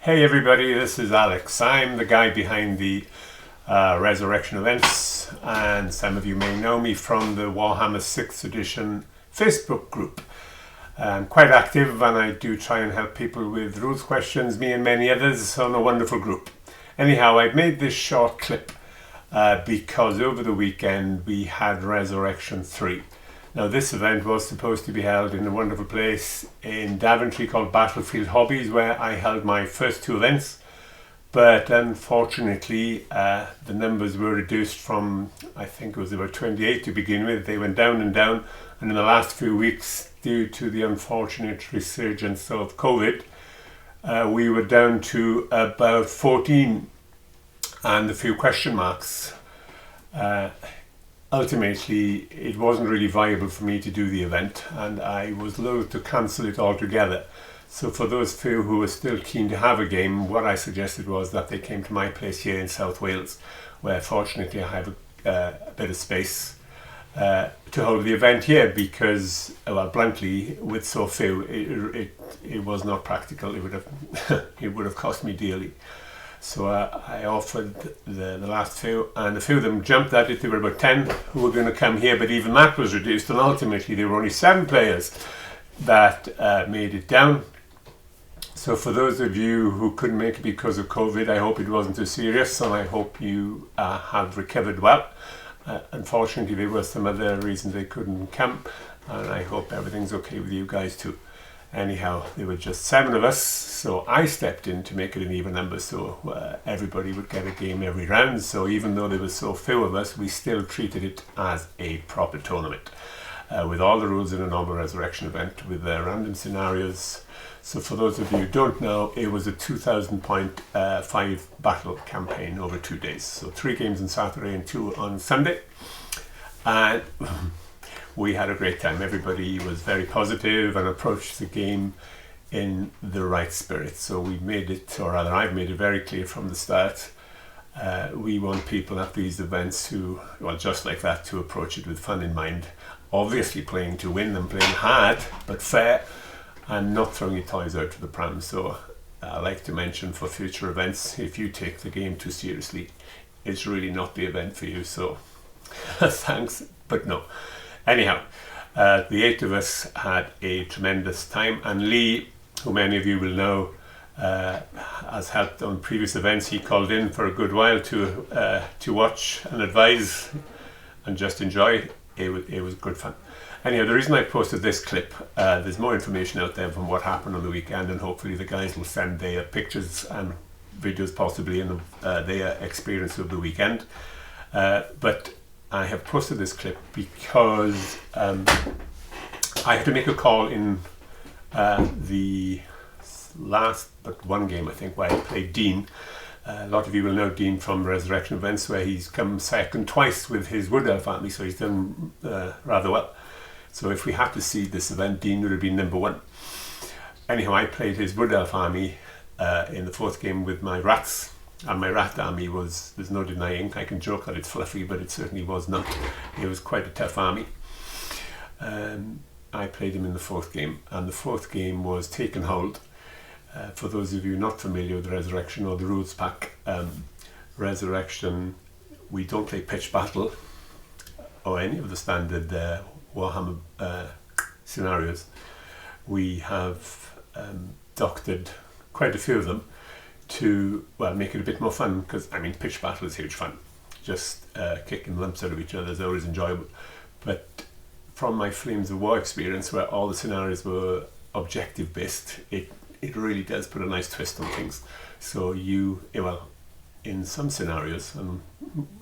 Hey everybody, this is Alex. I'm the guy behind the Resurrection events, and some of you may know me from the Warhammer 6th edition Facebook group. I'm quite active and I do try and help people with rules questions, me and many others on a wonderful group. Anyhow, I've made this short clip because over the weekend we had Resurrection 3. Now this event was supposed to be held in a wonderful place in Daventry called Battlefield Hobbies, where I held my first two events, but unfortunately the numbers were reduced from, I think it was about 28 to begin with. They went down and down, and in the last few weeks, due to the unfortunate resurgence of COVID, we were down to about 14 and a few question marks. Ultimately, it wasn't really viable for me to do the event, and I was loath to cancel it altogether. So for those few who were still keen to have a game, what I suggested was that they came to my place here in South Wales, where fortunately I have a bit of space to hold the event here, because, well, bluntly, with so few, it was not practical. It would have it would have cost me dearly. So I offered the last few, and a few of them jumped at it. There were about 10 who were going to come here, but even that was reduced, and ultimately there were only 7 players that made it down. So for those of you who couldn't make it because of COVID, I hope it wasn't too serious, and I hope you have recovered well. Unfortunately, there were some other reasons they couldn't come, and I hope everything's okay with you guys too. Anyhow, there were just 7 of us, so I stepped in to make it an even number, so everybody would get a game every round. So even though there were so few of us, we still treated it as a proper tournament, with all the rules in a normal Resurrection event, with random scenarios. So for those of you who don't know, it was a 2,000 point 5 battle campaign over 2 days. So 3 games on Saturday and 2 on Sunday. And we had a great time. Everybody was very positive and approached the game in the right spirit. So we made it, or rather I've made it very clear from the start, we want people at these events who, well, just like that, to approach it with fun in mind. Obviously playing to win and playing hard, but fair, and not throwing your toys out to the pram. So I like to mention for future events, if you take the game too seriously, it's really not the event for you. So thanks, but no. Anyhow, the 8 of us had a tremendous time, and Lee, who many of you will know, has helped on previous events. He called in for a good while to watch and advise and just enjoy. It was good fun. Anyhow, the reason I posted this clip, there's more information out there from what happened on the weekend, and hopefully the guys will send their pictures and videos possibly in their experience of the weekend. But I have posted this clip because I had to make a call in the last but one game, I think, where I played Dean. A lot of you will know Dean from Resurrection events, where he's come second twice with his Wood Elf army, so he's done rather well. So if we had to see this event, Dean would have been number 1. Anyhow, I played his Wood Elf army in the 4th game with my rats. And my rat army was, there's no denying, I can joke that it's fluffy, but it certainly was not. It was quite a tough army. I played him in the 4th game, and the 4th game was Take and Hold. For those of you not familiar with Resurrection or the rules pack, Resurrection, we don't play pitch battle or any of the standard Warhammer scenarios. We have doctored quite a few of them to, well, make it a bit more fun, because I mean pitch battle is huge fun, just kicking lumps out of each other is always enjoyable. But from my Flames of War experience, where all the scenarios were objective based, it really does put a nice twist on things. So you, well, in some scenarios, and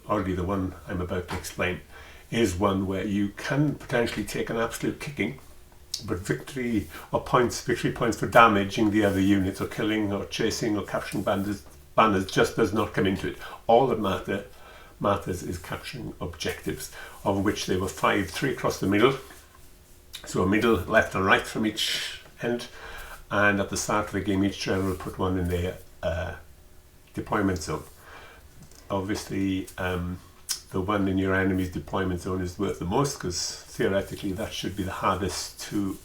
already the one I'm about to explain is one where you can potentially take an absolute kicking, but victory points for damaging the other units, or killing or chasing or capturing banners just does not come into it. All that matters is capturing objectives, of which there were 5, 3 across the middle, so a middle, left and right from each end, and at the start of the game each general put one in their deployment zone. Obviously the one in your enemy's deployment zone is worth the most, because theoretically that should be the hardest to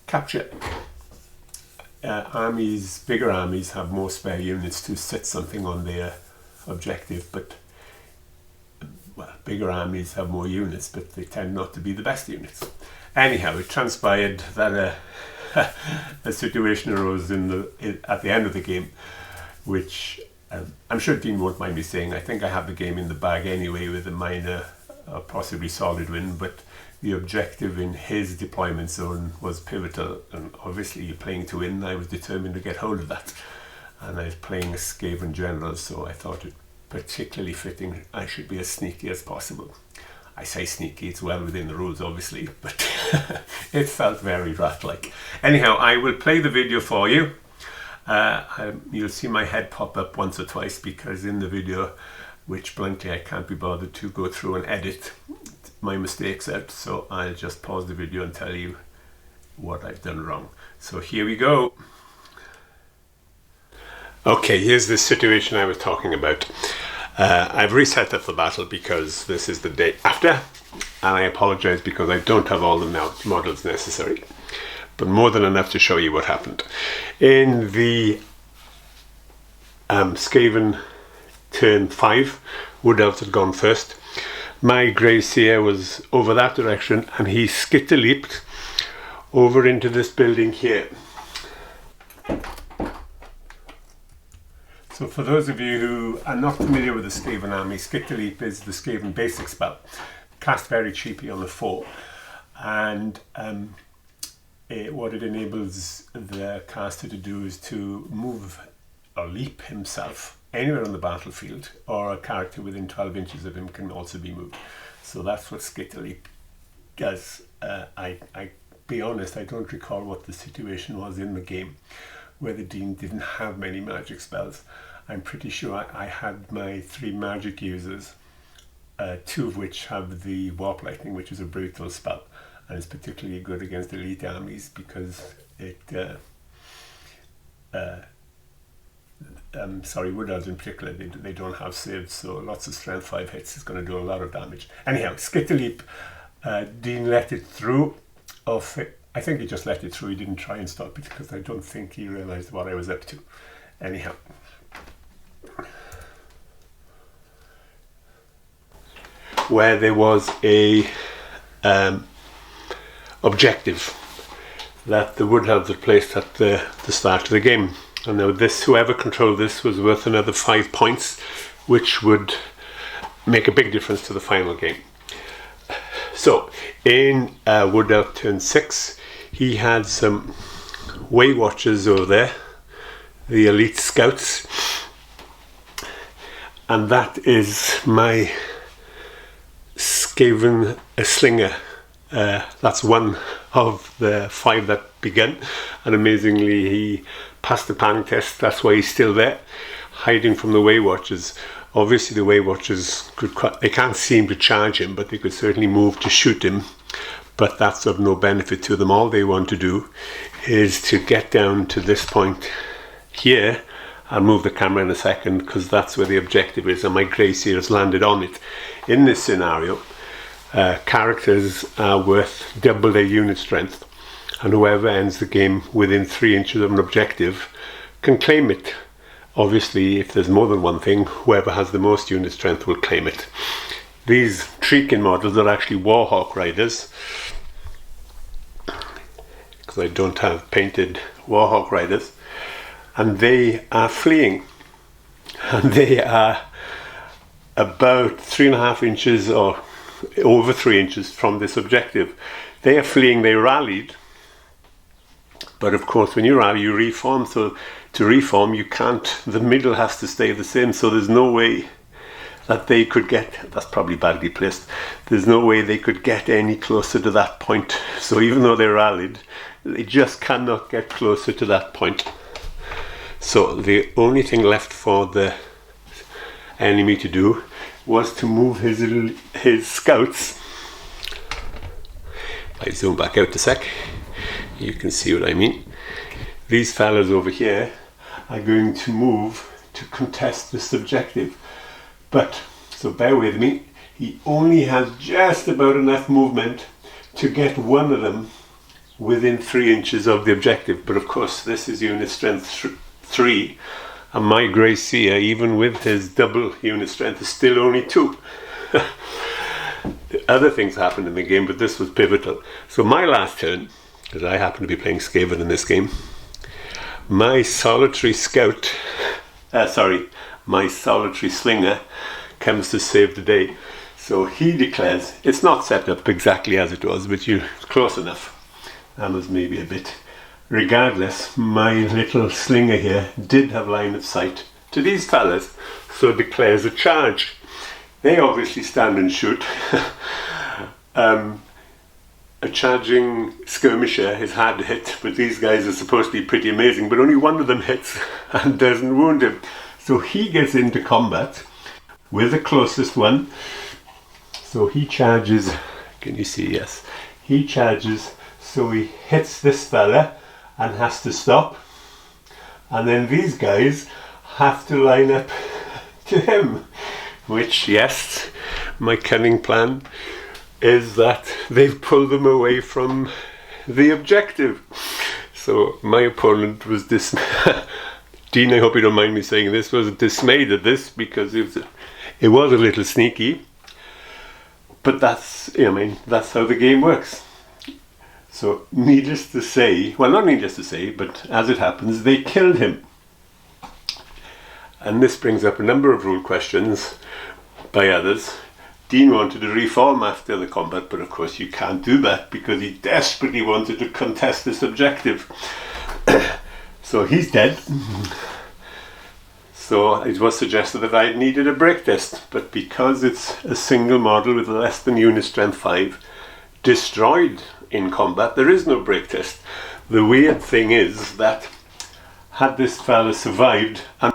capture. armies, bigger armies, have more spare units to set something on their objective, but well, bigger armies have more units, but they tend not to be the best units. Anyhow, it transpired that a situation arose at the end of the game, which I'm sure Dean won't mind me saying. I think I have the game in the bag anyway with a minor or possibly solid win, but the objective in his deployment zone was pivotal, and obviously you're playing to win. I was determined to get hold of that, and I was playing a Skaven general, so I thought it particularly fitting I should be as sneaky as possible. I say sneaky, it's well within the rules obviously, but it felt very rat-like. Anyhow, I will play the video for you. You'll see my head pop up once or twice because in the video, which bluntly I can't be bothered to go through and edit my mistakes out, so I'll just pause the video and tell you what I've done wrong. So here we go. Okay, here's the situation I was talking about. I've reset up the battle because this is the day after, and I apologize because I don't have all the models necessary, but more than enough to show you what happened. In the Skaven turn 5, Wood Elves had gone first. My Grey Seer was over that direction, and he skitter-leaped over into this building here. So for those of you who are not familiar with the Skaven army, Skitter Leap is the Skaven basic spell, cast very cheaply on the 4, and what it enables the caster to do is to move or leap himself anywhere on the battlefield, or a character within 12 inches of him can also be moved. So that's what Skitter Leap does. I be honest, I don't recall what the situation was in the game where the Dean didn't have many magic spells. I'm pretty sure I had my 3 magic users, 2 of which have the Warp Lightning, which is a brutal spell, and it's particularly good against elite armies because it Wood Elves in particular, they don't have saves, so lots of strength 5 hits is going to do a lot of damage. Anyhow, Skitter Leap, Dean let it through. I think he just let it through, he didn't try and stop it because I don't think he realised what I was up to. Anyhow. Where there was a objective that the Wood Elves had placed at the start of the game. And now whoever controlled this was worth another 5 points, which would make a big difference to the final game. So, in Wood Elf turn 6, he had some Way Watchers over there, the elite scouts, and that is my Skaven Slinger. That's one of the 5 that began, and amazingly he passed the panic test. That's why he's still there, hiding from the Way Watchers. Obviously the Way Watchers they can't seem to charge him, but they could certainly move to shoot him, but that's of no benefit to them. All they want to do is to get down to this point here. I'll move the camera in a second because that's where the objective is, and my Grey Seer has landed on it. In this scenario, characters are worth double their unit strength, and whoever ends the game within 3 inches of an objective can claim it. Obviously, if there's more than one thing, whoever has the most unit strength will claim it. These Treekin models are actually Warhawk Riders, because I don't have painted Warhawk Riders, and they are fleeing, and they are about 3.5 inches or over 3 inches from this objective. They are fleeing. They rallied, but of course when you rally you reform, so to reform you can't, the middle has to stay the same, so there's no way that they could get, that's probably badly placed, there's no way they could get any closer to that point. So even though they rallied, they just cannot get closer to that point. So the only thing left for the enemy to do was to move his scouts. If I zoom back out a sec, you can see what I mean. These fellas over here are going to move to contest this objective. But, so bear with me, he only has just about enough movement to get one of them within 3 inches of the objective. But of course, this is unit strength 3, and my Grey Seer, even with his double unit strength, is still only 2. Other things happened in the game, but this was pivotal. So my last turn, because I happen to be playing Skaven in this game, my solitary scout, my solitary slinger comes to save the day. So he declares, it's not set up exactly as it was, but you're close enough. That was maybe a bit. Regardless, my little slinger here did have line of sight to these fellas, so declares a charge. They obviously stand and shoot. A charging skirmisher is hard to hit, but these guys are supposed to be pretty amazing, but only one of them hits and doesn't wound him. So he gets into combat with the closest one. So he charges, can you see? Yes. He charges, so he hits this fella and has to stop. And then these guys have to line up to him, which, yes, my cunning plan is that they've pulled them away from the objective. So my opponent was Dean, I hope you don't mind me saying this, was dismayed at this, because it was a little sneaky. But that's how the game works. So needless to say, well, not needless to say, but as it happens, they killed him. And this brings up a number of rule questions by others. Dean wanted to reform after the combat, but of course you can't do that because he desperately wanted to contest this objective. So he's dead. So it was suggested that I needed a break test, but because it's a single model with less than unit strength 5, destroyed in combat, there is no break test. The weird thing is that had this fella survived, and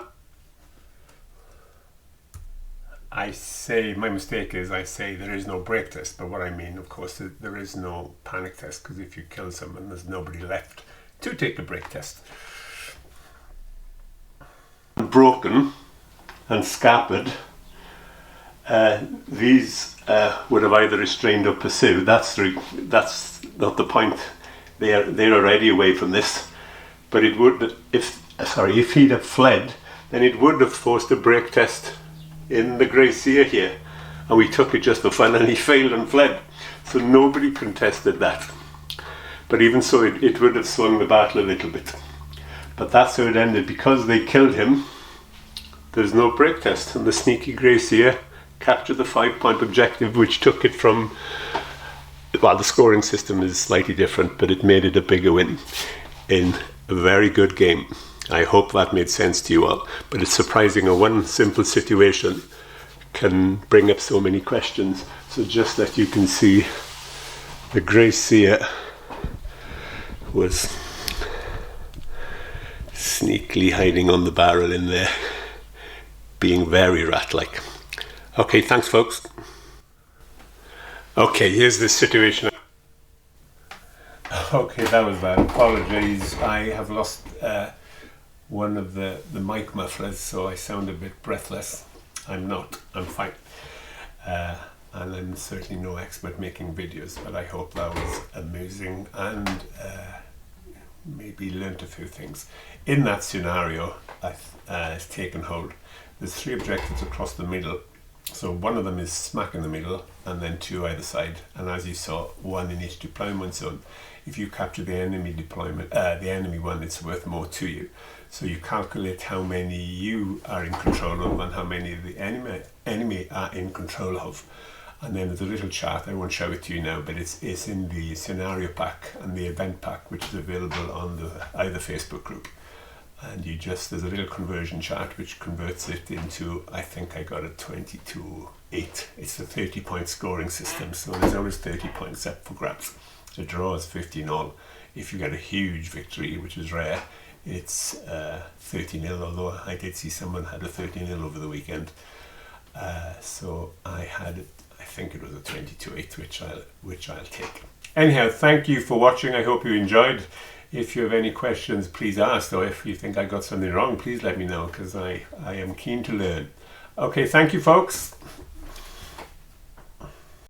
my mistake is I say there is no break test, but what I mean, of course, there is no panic test, because if you kill someone, there's nobody left to take a break test. Broken and scappered, these would have either restrained or pursued. That's not the point. They're already away from this. But it would, if he'd have fled, then it would have forced a break test in the Grey Seer here, and we took it just for fun, and he failed and fled. So nobody contested that. But even so, it would have swung the battle a little bit. But that's how it ended. Because they killed him, there's no break test, and the sneaky Grey Seer captured the 5-point objective, which took it from, well, the scoring system is slightly different, but it made it a bigger win in a very good game. I hope that made sense to you all, but it's surprising how one simple situation can bring up so many questions. So just that you can see, the Grey Seer was sneakily hiding on the barrel in there, being very rat-like. Okay, thanks folks. Okay, here's the situation. Okay, that was bad. Apologies, I have lost one of the mic mufflers, so I sound a bit breathless. I'm not, I'm fine. And I'm certainly no expert making videos, but I hope that was amusing and maybe learnt a few things. In that scenario, it's taken hold. There's 3 objectives across the middle. So one of them is smack in the middle, and then 2 either side. And as you saw, 1 in each deployment zone. If you capture the enemy deployment, the enemy one, it's worth more to you. So you calculate how many you are in control of and how many the enemy are in control of. And then there's a little chart, I won't show it to you now, but it's in the scenario pack and the event pack, which is available on the either Facebook group. And there's a little conversion chart which converts it into, I think I got a 22-8. It's a 30-point scoring system, so there's always 30 points up for grabs. The draw is 15-all. If you get a huge victory, which is rare, it's 30-0, although I did see someone had a 30-0 over the weekend. So I think it was a 22-8, which I'll take. Anyhow, thank you for watching. I hope you enjoyed. If you have any questions, please ask, or if you think I got something wrong, please let me know, because I am keen to learn. Okay, thank you folks.